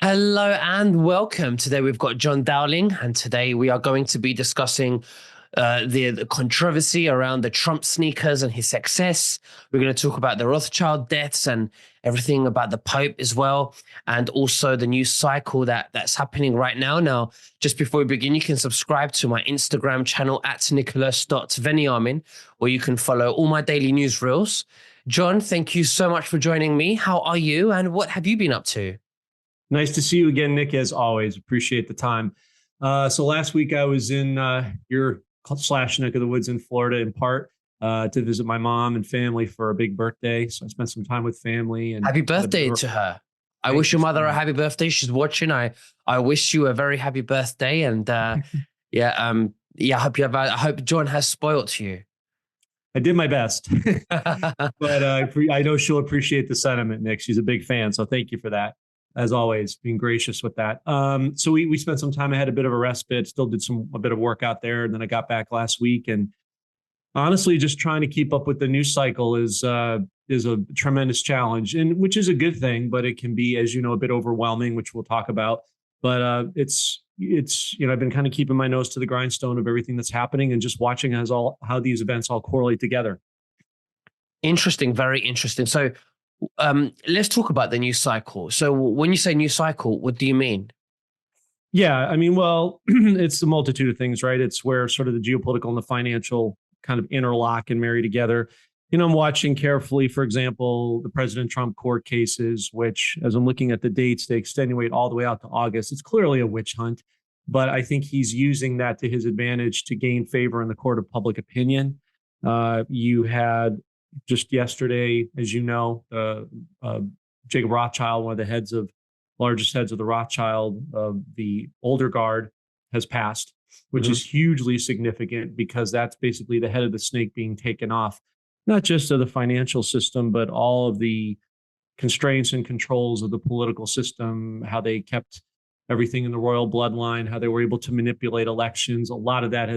Hello and welcome. Today we've got John Dowling, and today we are going to be discussing the controversy around the Trump sneakers and his success. We're going to talk about the Rothschild deaths and everything about the Pope as well, and also the news cycle that's happening right now. Now, just before we begin, you can subscribe to my Instagram channel at Nicholas.Veniamin, where you can follow all my daily news reels. John, thank you so much for joining me. How are you, and what have you been up to? Nice to see you again, Nick, as always. Appreciate the time. So last week I was in your slash neck of the woods in Florida in part to visit my mom and family for a big birthday. So I spent some time with family. And happy birthday to her. I wish your mother a happy birthday. She's watching. I wish you a very happy birthday. And I hope John has spoilt you. I did my best, but I know she'll appreciate the sentiment, Nick. She's a big fan. So thank you for that. As always, being gracious with that. So we spent some time. I had a bit of a respite, still did a bit of work out there. And then I got back last week. And honestly, just trying to keep up with the news cycle is a tremendous challenge, and which is a good thing, but it can be, as you know, a bit overwhelming, which we'll talk about. But it's I've been kind of keeping my nose to the grindstone of everything that's happening and just watching how these events all correlate together. Interesting, very interesting. So let's talk about the news cycle. So when you say news cycle, what do you mean? Yeah, I mean, well, it's a multitude of things, right? It's where sort of the geopolitical and the financial kind of interlock and marry together. I'm watching carefully, for example, the President Trump court cases, which, as I'm looking at the dates, they extenuate all the way out to August. It's clearly a witch hunt, but I think he's using that to his advantage to gain favor in the court of public opinion. You had just yesterday, as you know, Jacob Rothschild, one of the largest heads of the Rothschild, the older guard, has passed, which is hugely significant because that's basically the head of the snake being taken off, not just of the financial system, but all of the constraints and controls of the political system, how they kept everything in the royal bloodline, how they were able to manipulate elections. A lot of that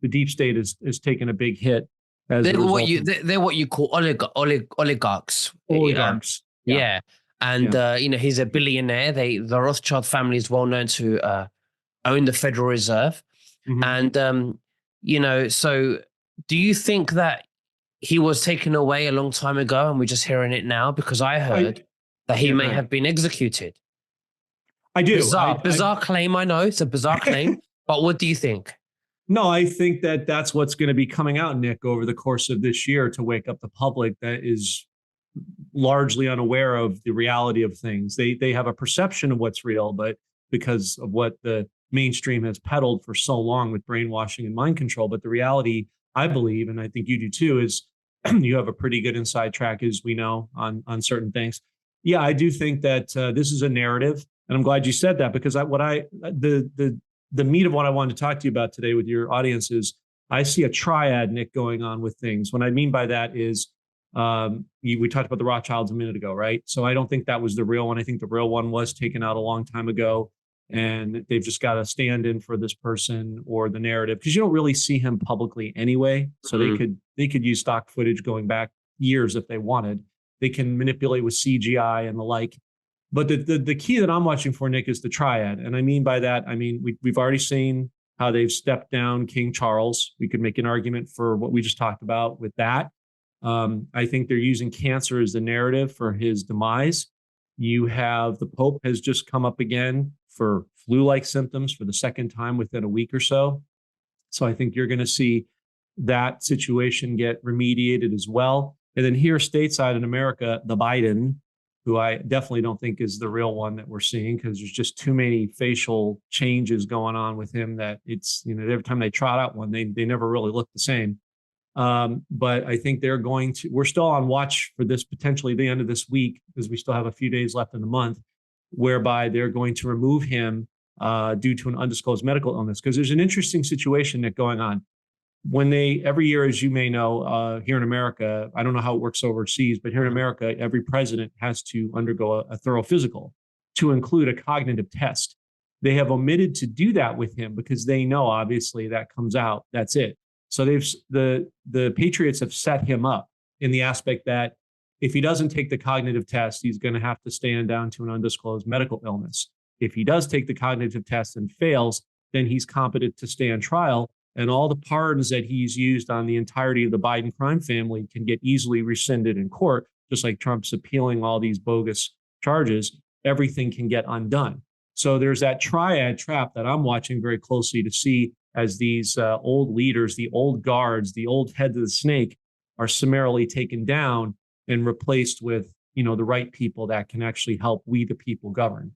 the deep state has taken a big hit. They're what you call oligarchs. Oligarchs. Yeah. And, he's a billionaire. The Rothschild family is well known to own the Federal Reserve. And, so do you think that he was taken away a long time ago and we're just hearing it now? Because I heard that he may have been executed. I do. Bizarre claim, I know. It's a bizarre claim. But what do you think? No, I think that's what's going to be coming out, Nick, over the course of this year to wake up the public that is largely unaware of the reality of things. They have a perception of what's real, but because of what the mainstream has peddled for so long with brainwashing and mind control. But the reality, I believe, and I think you do too, is you have a pretty good inside track, as we know, on certain things. Yeah, I do think that this is a narrative, and I'm glad you said that because the meat of what I wanted to talk to you about today with your audience is I see a triad, Nick, going on with things. What I mean by that is we talked about the Rothschilds a minute ago, right? So I don't think that was the real one. I think the real one was taken out a long time ago, and they've just got to stand in for this person or the narrative because you don't really see him publicly anyway. So they could use stock footage going back years if they wanted. They can manipulate with CGI and the like. But the key that I'm watching for, Nick, is the triad. And I mean by that, we've already seen how they've stepped down King Charles. We could make an argument for what we just talked about with that. I think they're using cancer as the narrative for his demise. You have the Pope has just come up again for flu-like symptoms for the second time within a week or so. So I think you're going to see that situation get remediated as well. And then here stateside in America, the Biden, who I definitely don't think is the real one that we're seeing because there's just too many facial changes going on with him that it's, every time they trot out one, they never really look the same. But I think we're still on watch for this potentially the end of this week because we still have a few days left in the month whereby they're going to remove him due to an undisclosed medical illness. Because there's an interesting situation that going on. When every year, as you may know, here in America, I don't know how it works overseas, but here in America, every president has to undergo a thorough physical to include a cognitive test. They have omitted to do that with him because they know, obviously, that comes out, that's it. So the Patriots have set him up in the aspect that if he doesn't take the cognitive test, he's going to have to stand down to an undisclosed medical illness. If he does take the cognitive test and fails, then he's competent to stand trial. And all the pardons that he's used on the entirety of the Biden crime family can get easily rescinded in court, just like Trump's appealing all these bogus charges. Everything can get undone. So there's that triad trap that I'm watching very closely to see as these old leaders, the old guards, the old heads of the snake are summarily taken down and replaced with, the right people that can actually help we the people govern.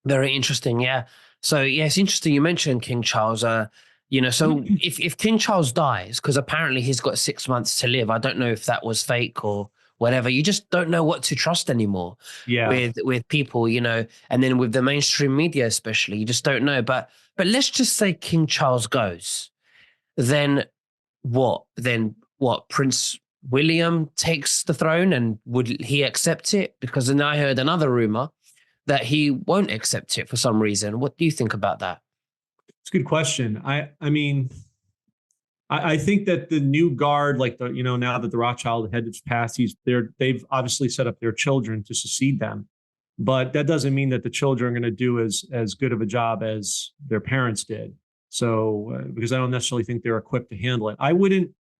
Very interesting. Yeah. So yeah, it's interesting you mentioned King Charles. So if King Charles dies, because apparently he's got 6 months to live, I don't know if that was fake or whatever. You just don't know what to trust anymore Yeah. with people, and then with the mainstream media especially, you just don't know. But let's just say King Charles goes, then what? Then what? Prince William takes the throne, and would he accept it? Because then I heard another rumor that he won't accept it for some reason. What do you think about that? It's a good question. I mean, I think that the new guard, like now that the Rothschild head has passed, they've obviously set up their children to succeed them, but that doesn't mean that the children are going to do as good of a job as their parents did. So because I don't necessarily think they're equipped to handle it.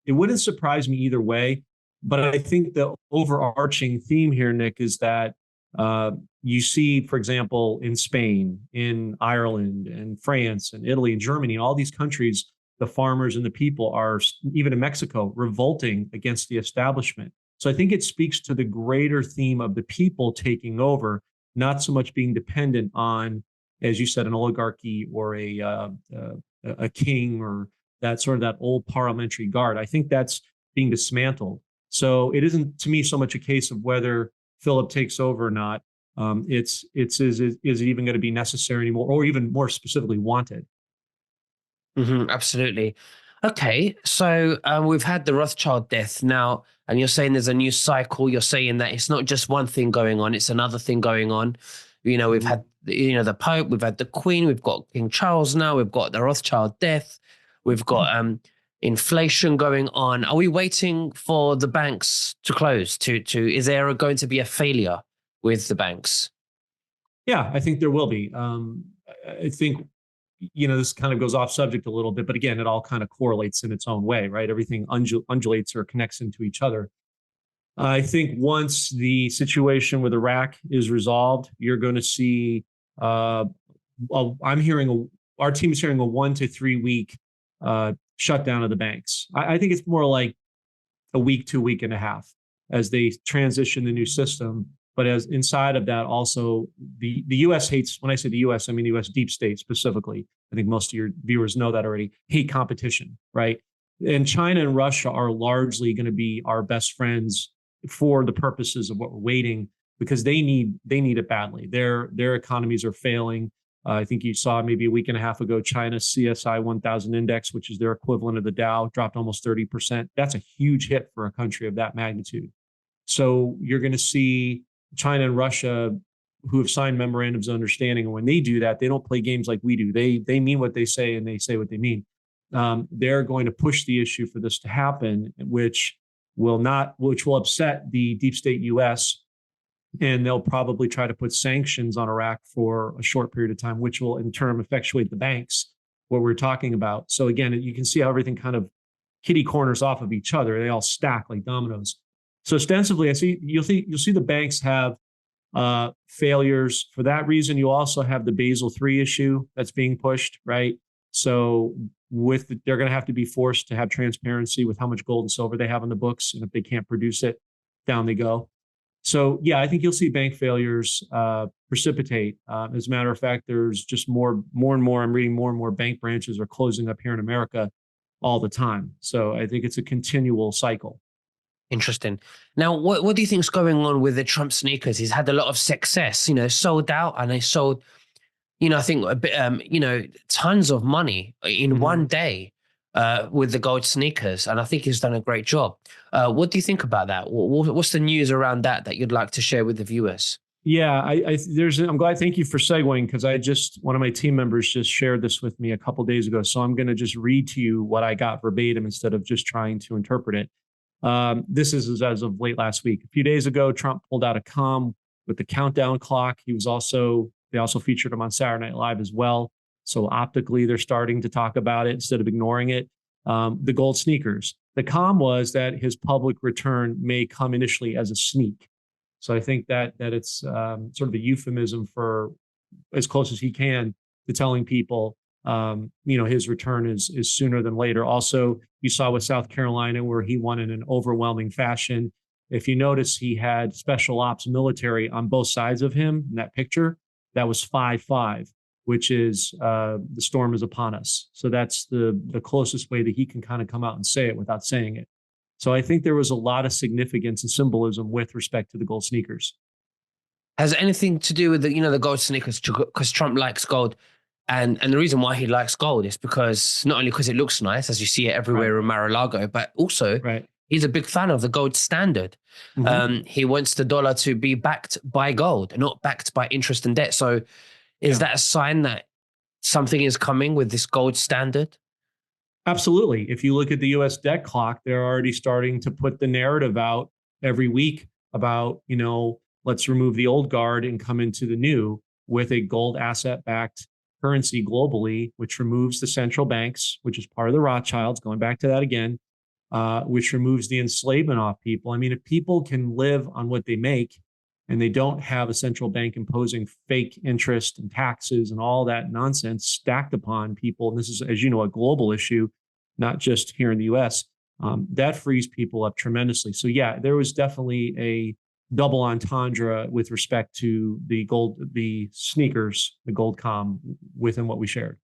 It wouldn't surprise me either way. But I think the overarching theme here, Nick, is that you see, for example, in Spain, in Ireland, and France, and Italy, and Germany, and all these countries, the farmers and the people are, even in Mexico, revolting against the establishment. So I think it speaks to the greater theme of the people taking over, not so much being dependent on, as you said, an oligarchy or a king or that old parliamentary guard. I think that's being dismantled. So it isn't, to me, so much a case of whether Philip takes over or not. Is it even going to be necessary anymore, or even more specifically wanted? Absolutely. Okay, so we've had the Rothschild death now, and you're saying there's a new cycle. You're saying that it's not just one thing going on; it's another thing going on. We've had the Pope, we've had the Queen, we've got King Charles now, we've got the Rothschild death, we've got inflation going on. Are we waiting for the banks to close? Is there going to be a failure with the banks? Yeah, I think there will be. I think this kind of goes off subject a little bit, but again, it all kind of correlates in its own way, right? Everything undulates or connects into each other. I think once the situation with Iraq is resolved, you're going to see. Our team's hearing a 1 to 3 week shutdown of the banks. I think it's more like a week to a week and a half as they transition the new system. But as inside of that, also the U.S. hates. When I say the U.S., I mean the U.S. deep state specifically. I think most of your viewers know that already. Hate competition, right? And China and Russia are largely going to be our best friends for the purposes of what we're waiting, because they need it badly. Their economies are failing. I think you saw maybe a week and a half ago, China's CSI 1000 index, which is their equivalent of the Dow, dropped almost 30%. That's a huge hit for a country of that magnitude. So you're going to see China and Russia, who have signed memorandums of understanding, and when they do that, they don't play games like we do. They mean what they say, and they say what they mean. They're going to push the issue for this to happen, which will upset the deep state U.S., and they'll probably try to put sanctions on Iraq for a short period of time, which will in turn effectuate the banks, what we're talking about. So again, you can see how everything kind of kitty corners off of each other. They all stack like dominoes. So ostensibly, you'll see the banks have failures. For that reason, you also have the Basel III issue that's being pushed, right? So they're going to have to be forced to have transparency with how much gold and silver they have on the books, and if they can't produce it, down they go. So yeah, I think you'll see bank failures precipitate. As a matter of fact, there's just more and more. I'm reading more and more bank branches are closing up here in America all the time. So I think it's a continual cycle. Interesting. Now, what do you think's going on with the Trump sneakers? He's had a lot of success, sold out, and they sold, I think a bit, tons of money in one day with the gold sneakers, and I think he's done a great job. What do you think about that? What's the news around that you'd like to share with the viewers? Yeah, I'm glad. Thank you for segueing, because one of my team members just shared this with me a couple of days ago. So I'm going to just read to you what I got verbatim instead of just trying to interpret it. This is as of late last week. A few days ago, Trump pulled out a comm with the countdown clock. He was also They also featured him on Saturday Night Live as well. So optically, they're starting to talk about it instead of ignoring it. The gold sneakers. The com was that his public return may come initially as a sneak. So I think that it's sort of a euphemism for as close as he can to telling people, his return is sooner than later. Also, you saw with South Carolina where he won in an overwhelming fashion. If you notice, he had special ops military on both sides of him in that picture. That was 5-5, which is the storm is upon us. So that's the closest way that he can kind of come out and say it without saying it. So I think there was a lot of significance and symbolism with respect to the gold sneakers. Has it anything to do with the gold sneakers? Because Trump likes gold, and the reason why he likes gold is because not only because it looks nice, as you see it everywhere Right. in Mar-a-Lago, but also Right. he's a big fan of the gold standard. He wants the dollar to be backed by gold, not backed by interest and debt. So, is that a sign that something is coming with this gold standard? Absolutely. If you look at the US debt clock, they're already starting to put the narrative out every week about, let's remove the old guard and come into the new with a gold asset backed currency globally, which removes the central banks, which is part of the Rothschilds, going back to that again, which removes the enslavement off people. I mean, if people can live on what they make and they don't have a central bank imposing fake interest and taxes and all that nonsense stacked upon people, and this is, as you know, a global issue, not just here in the US, that frees people up tremendously. So yeah, there was definitely a double entendre with respect to the sneakers, the gold com within what we shared.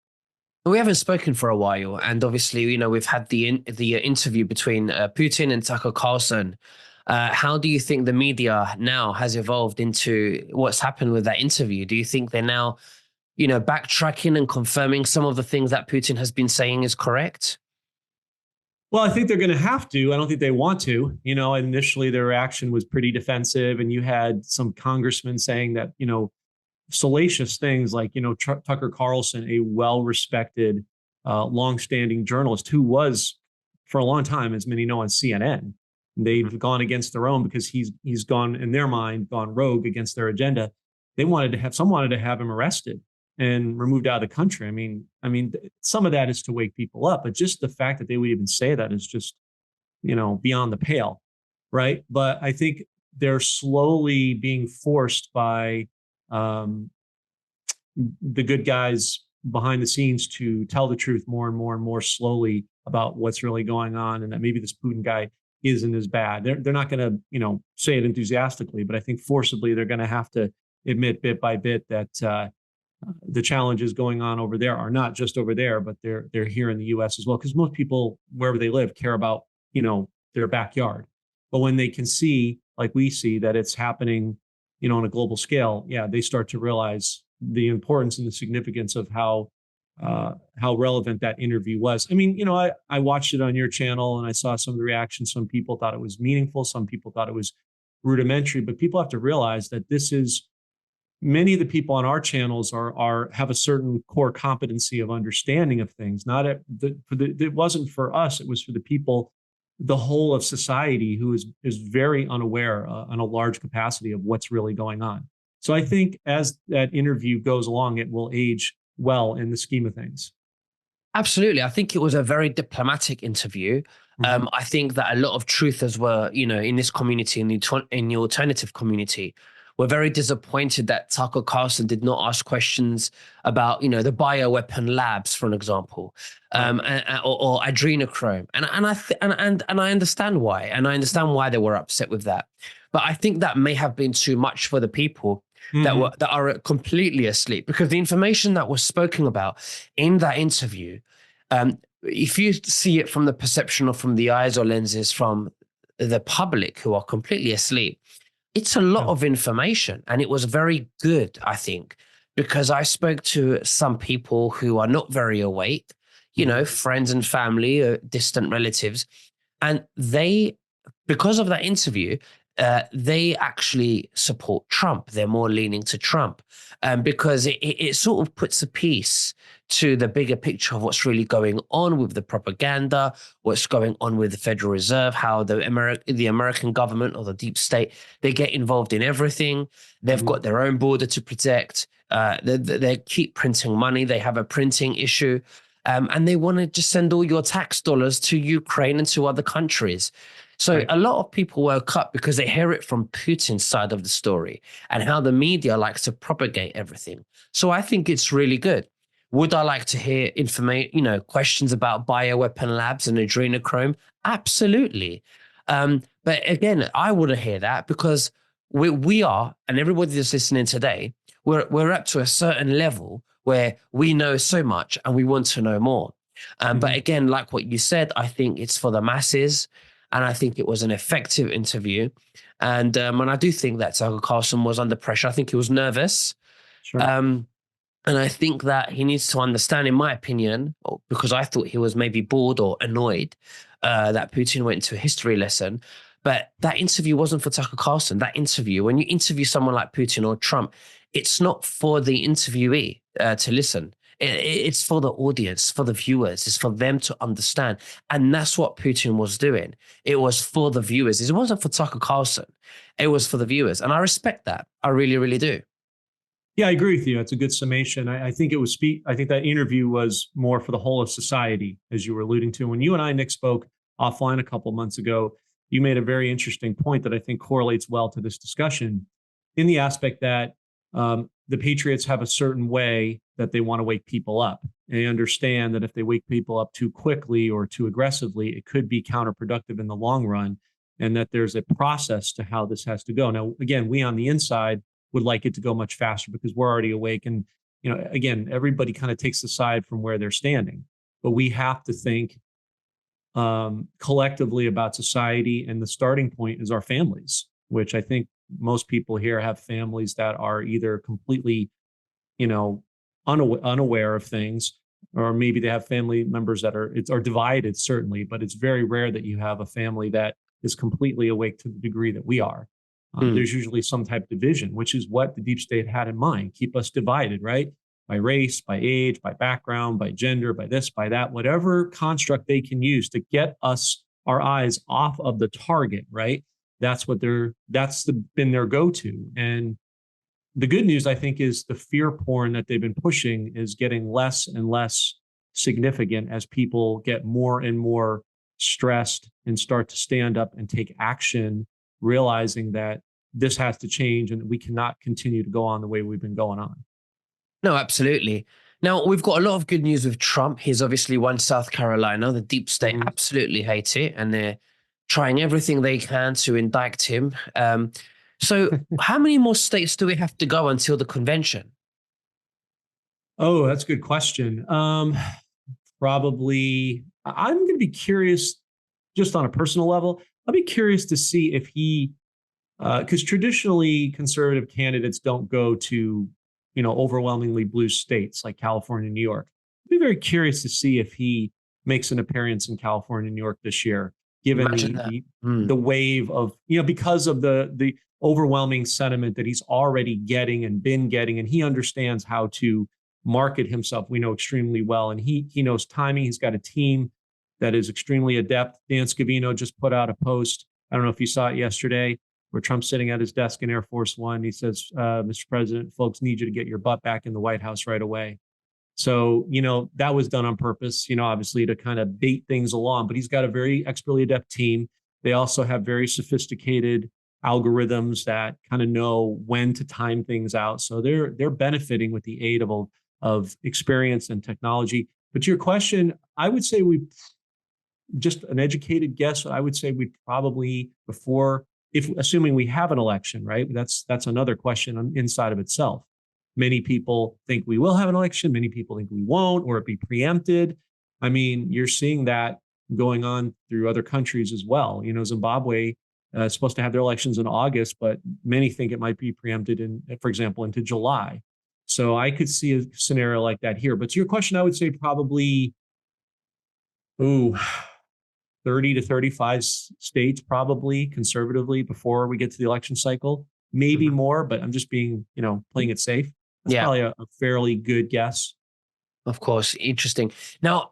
We haven't spoken for a while, and obviously, we've had the interview between Putin and Tucker Carlson. How do you think the media now has evolved into what's happened with that interview? Do you think they're now, backtracking and confirming some of the things that Putin has been saying is correct? Well, I think they're going to have to. I don't think they want to. Initially their reaction was pretty defensive, and you had some congressmen saying that, salacious things like, Tucker Carlson, a well-respected, longstanding journalist who was for a long time, as many know, on CNN. They've gone against their own because he's gone, in their mind, gone rogue against their agenda. Some wanted to have him arrested and removed out of the country. I mean, some of that is to wake people up, but just the fact that they would even say that is just, beyond the pale, right? But I think they're slowly being forced by the good guys behind the scenes to tell the truth more and more and more slowly about what's really going on, and that maybe this Putin guy isn't as bad. They're not going to, say it enthusiastically, but I think forcibly they're going to have to admit bit by bit that the challenges going on over there are not just over there, but they're here in the U.S. as well. Because most people, wherever they live, care about their backyard. But when they can see, like we see, that it's happening, on a global scale, yeah, they start to realize the importance and the significance of how relevant that interview was. I mean, I watched it on your channel and I saw some of the reactions. Some people thought it was meaningful. Some people thought it was rudimentary. But people have to realize that this is, many of the people on our channels have a certain core competency of understanding of things. It wasn't for us. It was for the people, the whole of society, who is very unaware on a large capacity of what's really going on. So I think as that interview goes along, it will age well in the scheme of things. Absolutely. I think it was a very diplomatic interview. I think that a lot of truthers were, in this community, in the alternative community, were very disappointed that Tucker Carlson did not ask questions about, the bioweapon labs, for an example, or adrenochrome. And I understand why. And I understand why they were upset with that. But I think that may have been too much for the people that are completely asleep, because the information that was spoken about in that interview, if you see it from the perception or from the eyes or lenses from the public who are completely asleep, it's a lot of information, and it was very good, I think, because I spoke to some people who are not very awake, friends and family, distant relatives, and they, because of that interview, they actually support Trump. They're more leaning to Trump because it sort of puts a piece to the bigger picture of what's really going on with the propaganda, what's going on with the Federal Reserve, how the American government or the deep state, they get involved in everything. They've got their own border to protect. They keep printing money. They have a printing issue. And they want to just send all your tax dollars to Ukraine and to other countries. So Right. a lot of people woke up because they hear it from Putin's side of the story and how the media likes to propagate everything. So I think it's really good. Would I like to hear questions about bioweapon labs and adrenochrome? Absolutely. But again, I want to hear that because we are, and everybody that's listening today, we're up to a certain level where we know so much and we want to know more. But again, like what you said, I think it's for the masses. And I think it was an effective interview. And I do think that Tucker Carlson was under pressure. I think he was nervous. Sure. And I think that he needs to understand, in my opinion, because I thought he was maybe bored or annoyed that Putin went to a history lesson. But that interview wasn't for Tucker Carlson. That interview, when you interview someone like Putin or Trump, it's not for the interviewee to listen. It's for the audience, for the viewers. It's for them to understand. And that's what Putin was doing. It was for the viewers. It wasn't for Tucker Carlson. It was for the viewers. And I respect that. I really, really do. Yeah, I agree with you. It's a good summation. I think I think that interview was more for the whole of society, as you were alluding to. When you and I, Nick, spoke offline a couple of months ago, you made a very interesting point that I think correlates well to this discussion in the aspect that the Patriots have a certain way that they want to wake people up. And they understand that if they wake people up too quickly or too aggressively, it could be counterproductive in the long run, and that there's a process to how this has to go. Now, again, we on the inside would like it to go much faster because we're already awake. And, again, everybody kind of takes the side from where they're standing, but we have to think collectively about society. And the starting point is our families, which I think most people here have families that are either completely, unaware of things, or maybe they have family members that are divided, certainly, but it's very rare that you have a family that is completely awake to the degree that we are. There's usually some type of division, which is what the deep state had in mind. Keep us divided, right? By race, by age, by background, by gender, by this, by that, whatever construct they can use to get our eyes off of the target, right? That's been their go-to. And the good news, I think, is the fear porn that they've been pushing is getting less and less significant as people get more and more stressed and start to stand up and take action, realizing that this has to change and that we cannot continue to go on the way we've been going on. No, absolutely. Now, we've got a lot of good news with Trump. He's obviously won South Carolina. The deep state absolutely hate it, and they're trying everything they can to indict him. So how many more states do we have to go until the convention? Oh, that's a good question. Probably, I'm going to be curious just on a personal level. I'll be curious to see if because traditionally conservative candidates don't go to, overwhelmingly blue states like California and New York. I'd be very curious to see if he makes an appearance in California and New York this year, given the wave of, because of the overwhelming sentiment that he's already getting and been getting, and he understands how to market himself. We know extremely well, and he knows timing. He's got a team that is extremely adept. Dan Scavino just put out a post. I don't know if you saw it yesterday, where Trump's sitting at his desk in Air Force One. He says, Mr. President, folks need you to get your butt back in the White House right away. So, that was done on purpose, obviously to kind of bait things along, but he's got a very expertly adept team. They also have very sophisticated algorithms that kind of know when to time things out. So they're benefiting with the aid of experience and technology. But to your question, I would say just an educated guess, I would say we'd probably assuming we have an election, right? That's another question inside of itself. Many people think we will have an election. Many people think we won't, or it be preempted. I mean, you're seeing that going on through other countries as well. Zimbabwe is supposed to have their elections in August, but many think it might be preempted for example, into July. So I could see a scenario like that here. But to your question, I would say probably, 30 to 35 states, probably conservatively, before we get to the election cycle. Maybe more, but I'm just being, playing it safe. That's probably a fairly good guess. Of course, interesting. Now,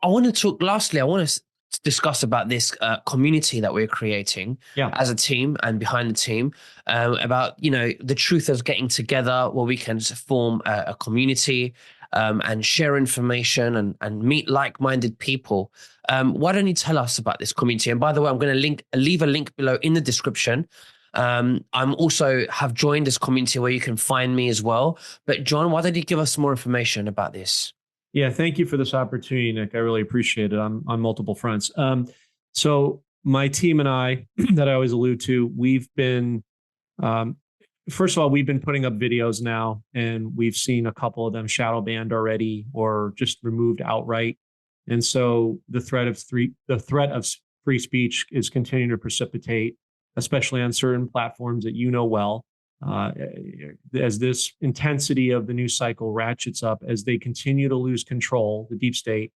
lastly, I want to discuss about this community that we're creating as a team and behind the team, about, the truth of getting together where we can form a community and share information and meet like-minded people. Why don't you tell us about this community? And by the way, I'm going to leave a link below in the description. I'm also have joined this community where you can find me as well. But John, why don't you give us some more information about this? Yeah, thank you for this opportunity, Nick. I really appreciate it on multiple fronts. So my team and I, that I always allude to, we've been, first of all, we've been putting up videos now, and we've seen a couple of them shadow banned already or just removed outright. And so the threat of free speech is continuing to precipitate, especially on certain platforms that you know well. As this intensity of the news cycle ratchets up, as they continue to lose control, the deep state,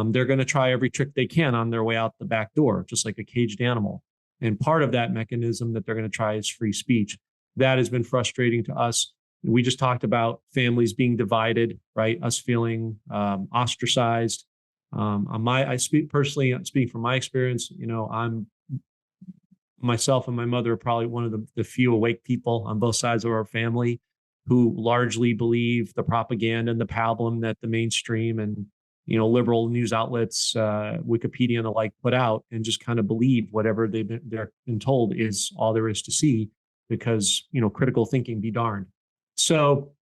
they're going to try every trick they can on their way out the back door, just like a caged animal. And part of that mechanism that they're going to try is free speech. That has been frustrating to us. We just talked about families being divided, right? Us feeling ostracized. I speak personally, speaking from my experience, myself and my mother are probably one of the few awake people on both sides of our family who largely believe the propaganda and the pablum that the mainstream and liberal news outlets, Wikipedia and the like, put out, and just kind of believe whatever they're been told is all there is to see, because critical thinking be darned. So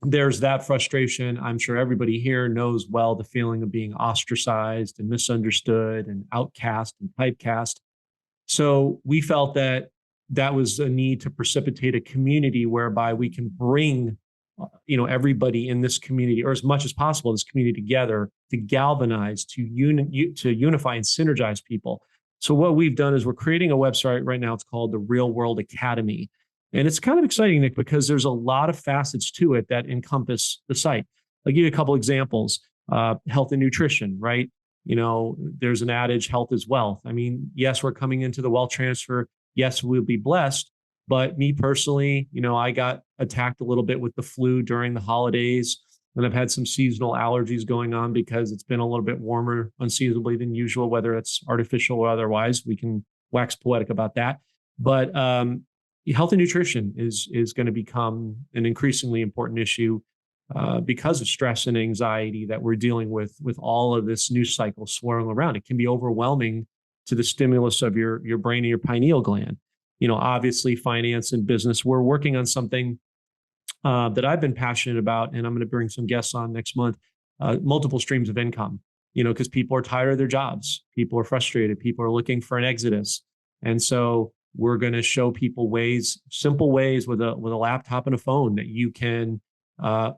there's that frustration. I'm sure everybody here knows well the feeling of being ostracized and misunderstood and outcast and typecast. So we felt that was a need to precipitate a community whereby we can bring, everybody in this community, or as much as possible, this community together to galvanize, to unify and synergize people. So what we've done is we're creating a website right now. It's called the Real World Academy. And it's kind of exciting, Nick, because there's a lot of facets to it that encompass the site. I'll give you a couple examples. Health and nutrition, right? There's an adage, health is wealth. I mean, yes, we're coming into the wealth transfer. Yes, we'll be blessed. But me personally, I got attacked a little bit with the flu during the holidays, and I've had some seasonal allergies going on because it's been a little bit warmer unseasonably than usual, whether it's artificial or otherwise. We can wax poetic about that. But health and nutrition is going to become an increasingly important issue because of stress and anxiety that we're dealing with all of this news cycle swirling around. It can be overwhelming to the stimulus of your brain and your pineal gland. Obviously, finance and business. We're working on something that I've been passionate about, and I'm going to bring some guests on next month. Multiple streams of income. Because people are tired of their jobs, people are frustrated, people are looking for an exodus, and so we're going to show people simple ways with a laptop and a phone that you can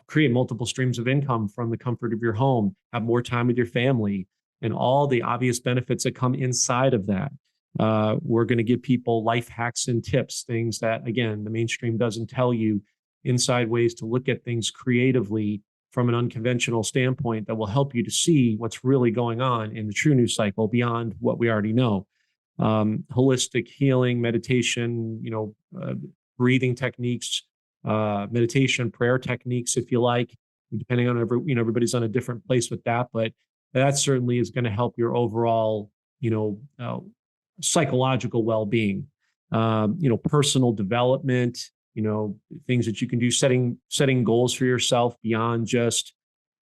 create multiple streams of income from the comfort of your home, have more time with your family, and all the obvious benefits that come inside of that. We're going to give people life hacks and tips, things that, again, the mainstream doesn't tell you, inside ways to look at things creatively from an unconventional standpoint that will help you to see what's really going on in the true news cycle beyond what we already know. Holistic healing, meditation, breathing techniques, meditation, prayer techniques, if you like, depending on everybody's on a different place with that, but that certainly is going to help your overall, psychological well-being, personal development, things that you can do, setting goals for yourself beyond just,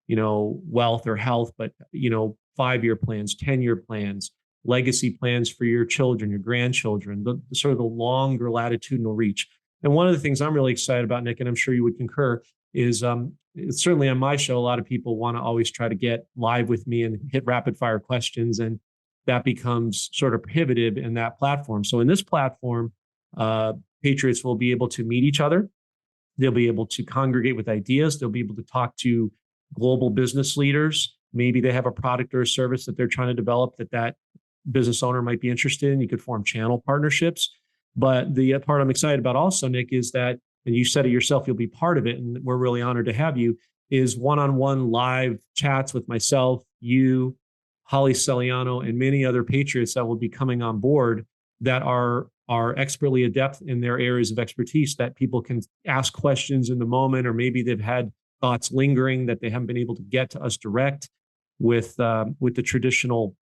wealth or health, but, 5-year plans, 10-year plans, legacy plans for your children, your grandchildren, the sort of the longer latitudinal reach. And one of the things I'm really excited about, Nick, and I'm sure you would concur, is it's certainly on my show, a lot of people want to always try to get live with me and hit rapid fire questions, and that becomes sort of prohibitive in that platform. So in this platform, Patriots will be able to meet each other. They'll be able to congregate with ideas. They'll be able to talk to global business leaders. Maybe they have a product or a service that they're trying to develop that business owner might be interested in. You could form channel partnerships. But the part I'm excited about also, Nick, is that, and you said it yourself, you'll be part of it, and we're really honored to have you, is one-on-one live chats with myself, you, Holly Celiano, and many other Patriots that will be coming on board that are expertly adept in their areas of expertise that people can ask questions in the moment, or maybe they've had thoughts lingering that they haven't been able to get to us direct with the traditional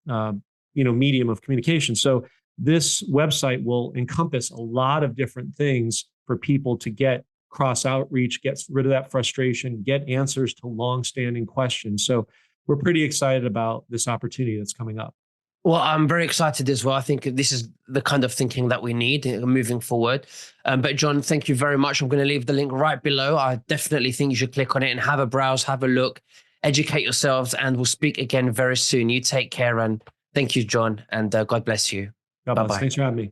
medium of communication. So this website will encompass a lot of different things for people to get cross outreach, get rid of that frustration, get answers to longstanding questions. So we're pretty excited about this opportunity that's coming up. Well, I'm very excited as well. I think this is the kind of thinking that we need moving forward. But John, thank you very much. I'm going to leave the link right below. I definitely think you should click on it and have a browse, have a look, educate yourselves, and we'll speak again very soon. You take care, and thank you, John, and God bless you. God bless. Bye-bye. Thanks for having me.